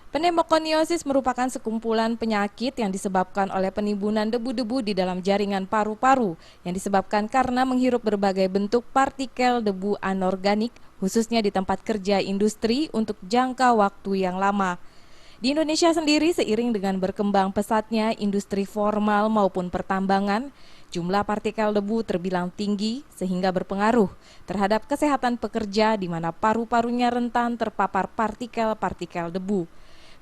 Pneumokoniosis merupakan sekumpulan penyakit yang disebabkan oleh penimbunan debu-debu di dalam jaringan paru-paru yang disebabkan karena menghirup berbagai bentuk partikel debu anorganik, khususnya di tempat kerja industri untuk jangka waktu yang lama. Di Indonesia sendiri, seiring dengan berkembang pesatnya industri formal maupun pertambangan, jumlah partikel debu terbilang tinggi sehingga berpengaruh terhadap kesehatan pekerja di mana paru-parunya rentan terpapar partikel-partikel debu.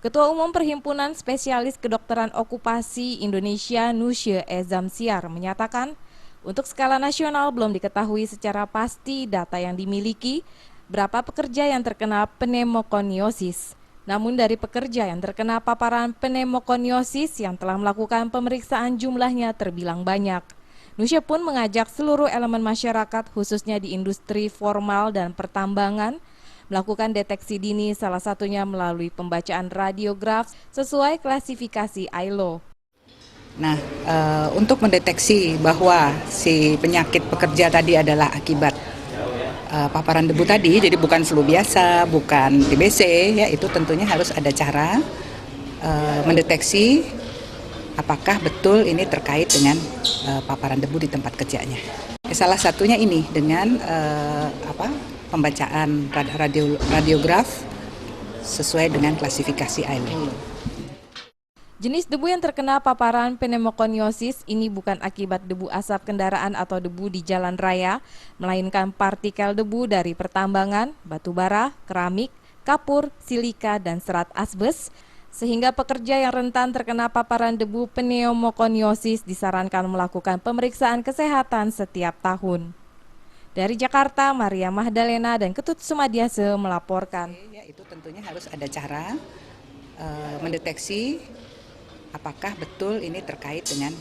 Ketua Umum Perhimpunan Spesialis Kedokteran Okupasi Indonesia Nusye Ezamsiar menyatakan, untuk skala nasional belum diketahui secara pasti data yang dimiliki berapa pekerja yang terkena pneumokoniosis. Namun dari pekerja yang terkena paparan pneumokoniosis yang telah melakukan pemeriksaan jumlahnya terbilang banyak. Nusye pun mengajak seluruh elemen masyarakat khususnya di industri formal dan pertambangan melakukan deteksi dini, salah satunya melalui pembacaan radiograf sesuai klasifikasi ILO. Nah, untuk mendeteksi bahwa si penyakit pekerja tadi adalah akibat paparan debu tadi, jadi bukan flu biasa, bukan TBC, ya itu tentunya harus ada cara mendeteksi apakah betul ini terkait dengan paparan debu di tempat kerjanya. Salah satunya ini dengan pembacaan radiograf sesuai dengan klasifikasi ILO. Jenis debu yang terkena paparan pneumokoniosis ini bukan akibat debu asap kendaraan atau debu di jalan raya, melainkan partikel debu dari pertambangan, batu bara, keramik, kapur, silika, dan serat asbes, sehingga pekerja yang rentan terkena paparan debu pneumokoniosis disarankan melakukan pemeriksaan kesehatan setiap tahun. Dari Jakarta, Maria Mahdalena dan Ketut Sumadiase melaporkan. Ya, itu tentunya harus ada cara mendeteksi apakah betul ini terkait dengan